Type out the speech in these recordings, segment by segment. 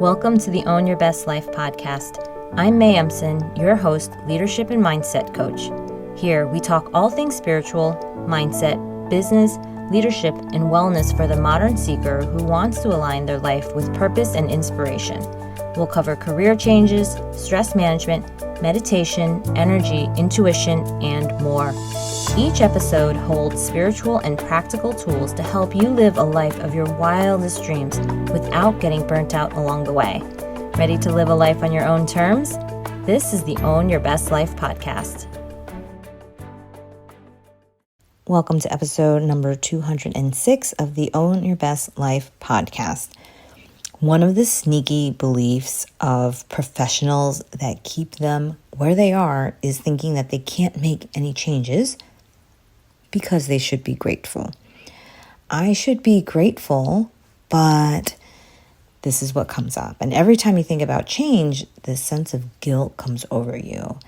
Welcome to the Own Your Best Life podcast. I'm May Emson, your host, leadership and mindset coach. Here, we talk all things spiritual, mindset, business, leadership, and wellness for the modern seeker who wants to align their life with purpose and inspiration. We'll cover career changes, stress management, meditation, energy, intuition, and more. Each episode holds spiritual and practical tools to help you live a life of your wildest dreams without getting burnt out along the way. Ready to live a life on your own terms? This is the Own Your Best Life podcast. Welcome to episode number 206 of the Own Your Best Life podcast. One of the sneaky beliefs of professionals that keep them where they are is thinking that they can't make any changes because they should be grateful. I should be grateful, but this is what comes up. And every time you think about change, this sense of guilt comes over you.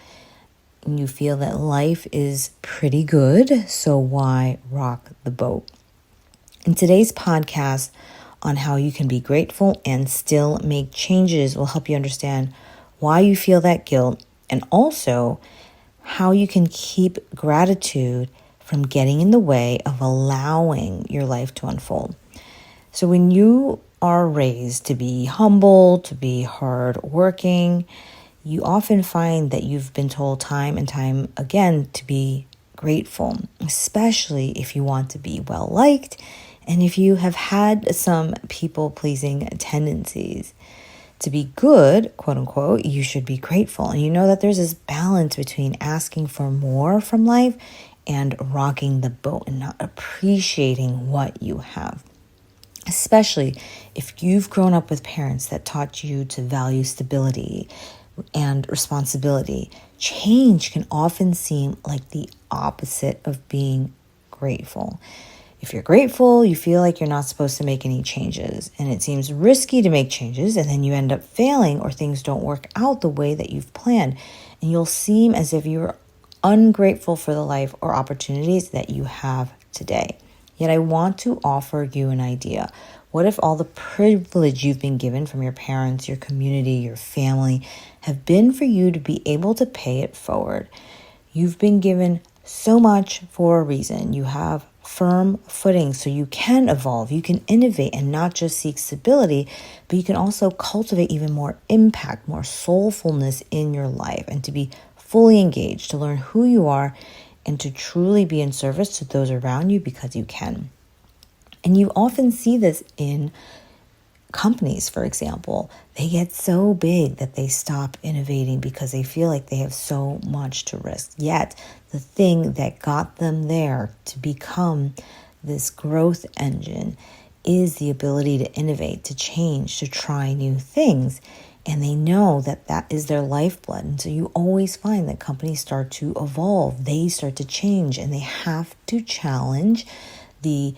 And you feel that life is pretty good, so why rock the boat? In today's podcast on how you can be grateful and still make changes will help you understand why you feel that guilt and also how you can keep gratitude from getting in the way of allowing your life to unfold. So when you are raised to be humble, to be hardworking, you often find that you've been told time and time again to be grateful, especially if you want to be well-liked and if you have had some people-pleasing tendencies. To be good, quote unquote, you should be grateful. And you know that there's this balance between asking for more from life and rocking the boat and not appreciating what you have. Especially if you've grown up with parents that taught you to value stability and responsibility. Change can often seem like the opposite of being grateful. If you're grateful, you feel like you're not supposed to make any changes, and it seems risky to make changes, and then you end up failing or things don't work out the way that you've planned, and you'll seem as if you're ungrateful for the life or opportunities that you have today. Yet I want to offer you an idea. What if all the privilege you've been given from your parents, your community, your family have been for you to be able to pay it forward? You've been given so much for a reason. You have firm footing so you can evolve, you can innovate and not just seek stability, but you can also cultivate even more impact, more soulfulness in your life, and to be fully engaged, to learn who you are and to truly be in service to those around you because you can. And you often see this in companies, for example. They get so big that they stop innovating because they feel like they have so much to risk. Yet, the thing that got them there to become this growth engine is the ability to innovate, to change, to try new things. And they know that that is their lifeblood. And so you always find that companies start to evolve, they start to change, and they have to challenge the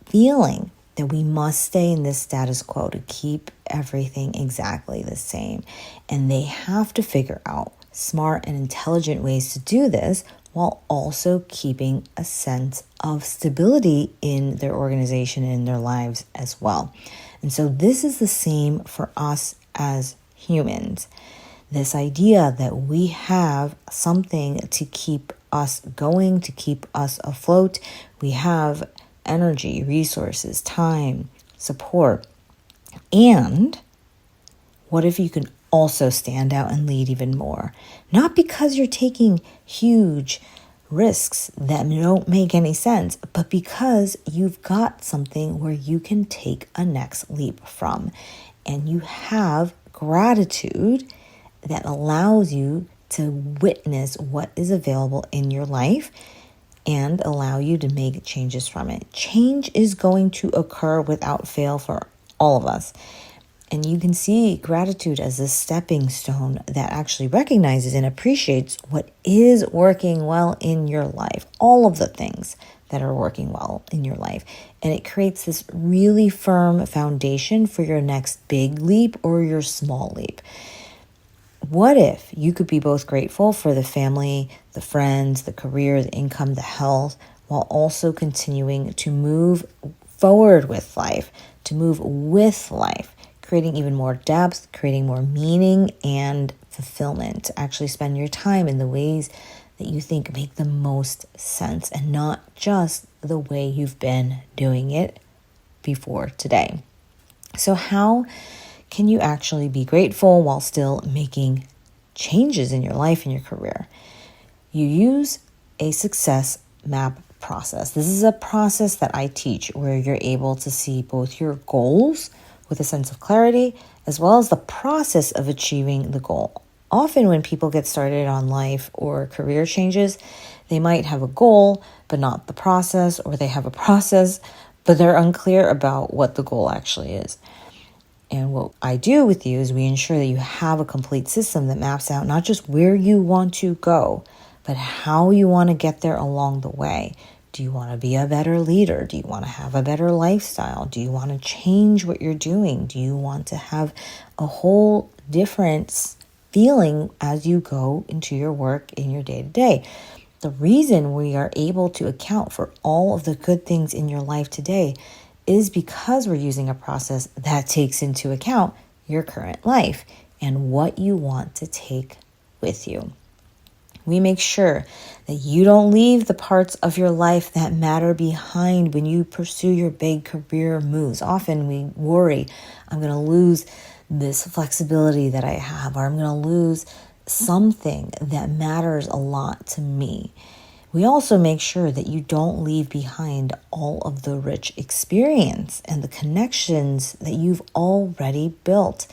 feeling that we must stay in this status quo to keep everything exactly the same. And they have to figure out smart and intelligent ways to do this while also keeping a sense of stability in their organization and in their lives as well. And so this is the same for us as humans. This idea that we have something to keep us going, to keep us afloat. We have energy, resources, time, support. And what if you can also stand out and lead even more? Not because you're taking huge risks that don't make any sense, but because you've got something where you can take a next leap from. And you have gratitude that allows you to witness what is available in your life and allow you to make changes from it. Change is going to occur without fail for all of us. And you can see gratitude as a stepping stone that actually recognizes and appreciates what is working well in your life, all of the things that are working well in your life. And it creates this really firm foundation for your next big leap or your small leap. What if you could be both grateful for the family, the friends, the career, the income, the health, while also continuing to move forward with life, to move with life, creating even more depth, creating more meaning and fulfillment. Actually spend your time in the ways that you think make the most sense and not just the way you've been doing it before today. So how can you actually be grateful while still making changes in your life and your career? You use a success map process. This is a process that I teach where you're able to see both your goals with a sense of clarity as well as the process of achieving the goal. Often when people get started on life or career changes, they might have a goal but not the process, or they have a process but they're unclear about what the goal actually is. And what I do with you is we ensure that you have a complete system that maps out not just where you want to go, but how you want to get there along the way. Do you want to be a better leader? Do you want to have a better lifestyle? Do you want to change what you're doing? Do you want to have a whole different feeling as you go into your work in your day-to-day? The reason we are able to account for all of the good things in your life today is because we're using a process that takes into account your current life and what you want to take with you. We make sure that you don't leave the parts of your life that matter behind when you pursue your big career moves. Often we worry, I'm going to lose this flexibility that I have, or I'm going to lose something that matters a lot to me. We also make sure that you don't leave behind all of the rich experience and the connections that you've already built.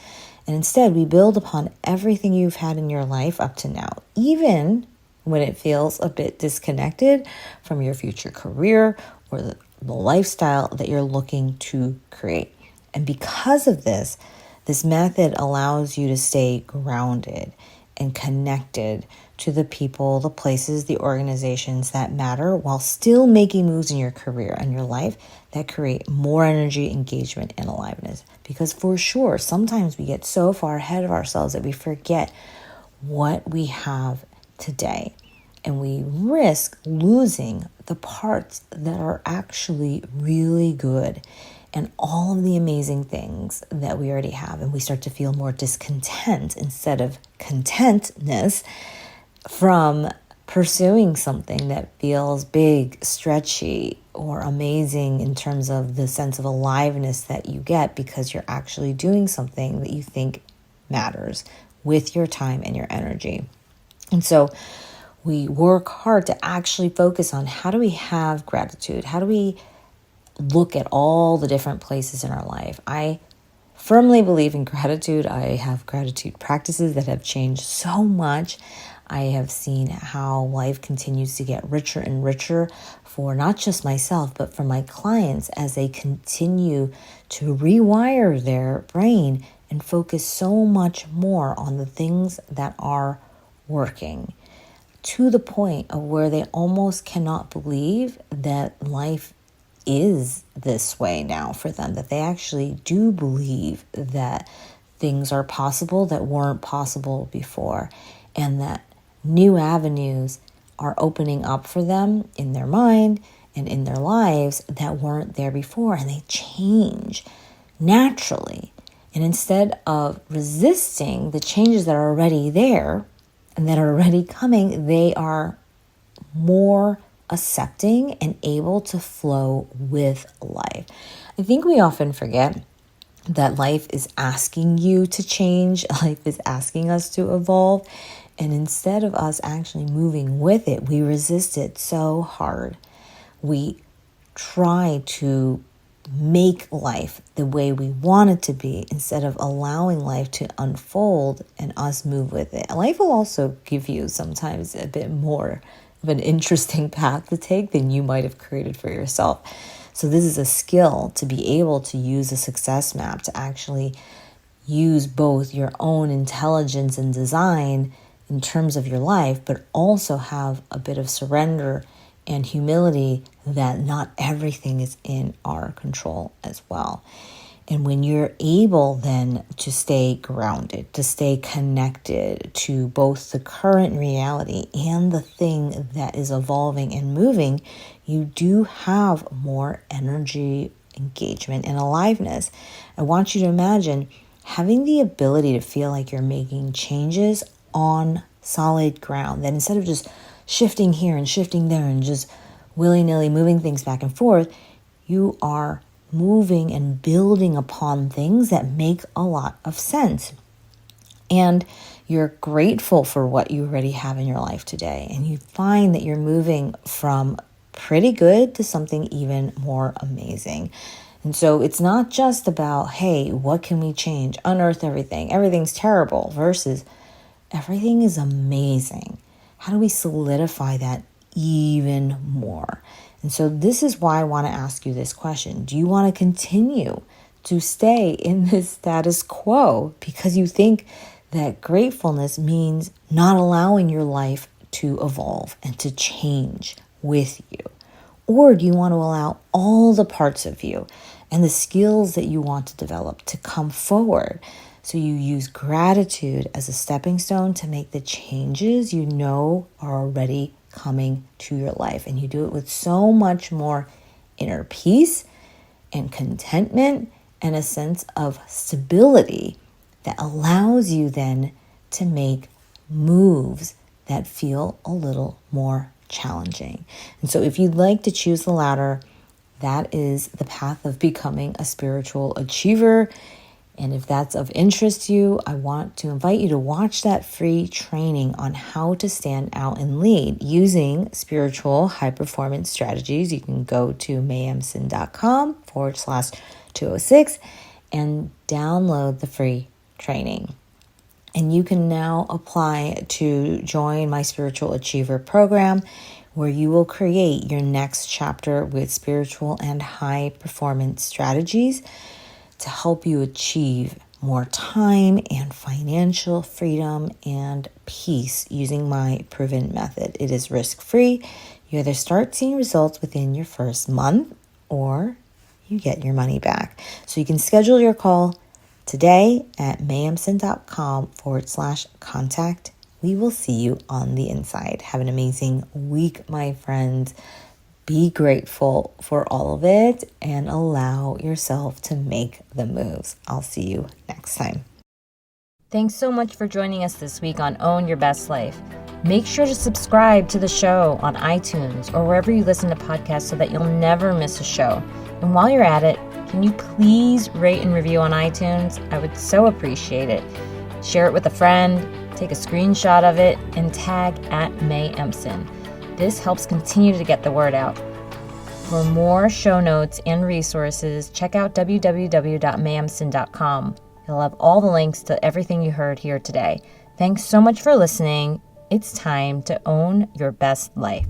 And instead, we build upon everything you've had in your life up to now, even when it feels a bit disconnected from your future career or the lifestyle that you're looking to create. And because of this method allows you to stay grounded and connected to the people, the places, the organizations that matter while still making moves in your career and your life that create more energy, engagement, and aliveness. Because for sure, sometimes we get so far ahead of ourselves that we forget what we have today. And we risk losing the parts that are actually really good and all of the amazing things that we already have. And we start to feel more discontent instead of contentness from pursuing something that feels big, stretchy, or amazing in terms of the sense of aliveness that you get because you're actually doing something that you think matters with your time and your energy. And so we work hard to actually focus on how do we have gratitude? How do we look at all the different places in our life? I firmly believe in gratitude. I have gratitude practices that have changed so much. I have seen how life continues to get richer and richer for not just myself, but for my clients as they continue to rewire their brain and focus so much more on the things that are working, to the point of where they almost cannot believe that life is this way now for them, that they actually do believe that things are possible that weren't possible before, and that new avenues are opening up for them in their mind and in their lives that weren't there before, and they change naturally. And instead of resisting the changes that are already there and that are already coming, they are more accepting and able to flow with life. I think we often forget that life is asking you to change. Life is asking us to evolve. And instead of us actually moving with it, we resist it so hard. We try to make life the way we want it to be instead of allowing life to unfold and us move with it. Life will also give you sometimes a bit more of an interesting path to take than you might have created for yourself. So this is a skill to be able to use a success map to actually use both your own intelligence and design in terms of your life, but also have a bit of surrender and humility that not everything is in our control as well. And when you're able then to stay grounded, to stay connected to both the current reality and the thing that is evolving and moving, you do have more energy, engagement, and aliveness. I want you to imagine having the ability to feel like you're making changes on solid ground, that instead of just shifting here and shifting there and just willy-nilly moving things back and forth, you are moving and building upon things that make a lot of sense. And you're grateful for what you already have in your life today. And you find that you're moving from pretty good to something even more amazing. And so it's not just about, hey, what can we change? Unearth everything. Everything's terrible versus everything is amazing. How do we solidify that even more? And so this is why I want to ask you this question. Do you want to continue to stay in this status quo because you think that gratefulness means not allowing your life to evolve and to change with you? Or do you want to allow all the parts of you and the skills that you want to develop to come forward? So you use gratitude as a stepping stone to make the changes you know are already coming to your life. And you do it with so much more inner peace and contentment and a sense of stability that allows you then to make moves that feel a little more challenging. And so if you'd like to choose the latter, that is the path of becoming a spiritual achiever. And if that's of interest to you, I want to invite you to watch that free training on how to stand out and lead using spiritual high performance strategies. You can go to mayemson.com/206 and download the free training. And you can now apply to join my Spiritual Achiever program, where you will create your next chapter with spiritual and high performance strategies to help you achieve more time and financial freedom and peace using my proven method. It is risk-free. You either start seeing results within your first month or you get your money back. So you can schedule your call today at mayemson.com/contact. We will see you on the inside. Have an amazing week, my friends. Be grateful for all of it and allow yourself to make the moves. I'll see you next time. Thanks so much for joining us this week on Own Your Best Life. Make sure to subscribe to the show on iTunes or wherever you listen to podcasts so that you'll never miss a show. And while you're at it, can you please rate and review on iTunes? I would so appreciate it. Share it with a friend, take a screenshot of it, and tag @MayEmson. This helps continue to get the word out. For more show notes and resources, check out www.mayemson.com. You'll have all the links to everything you heard here today. Thanks so much for listening. It's time to own your best life.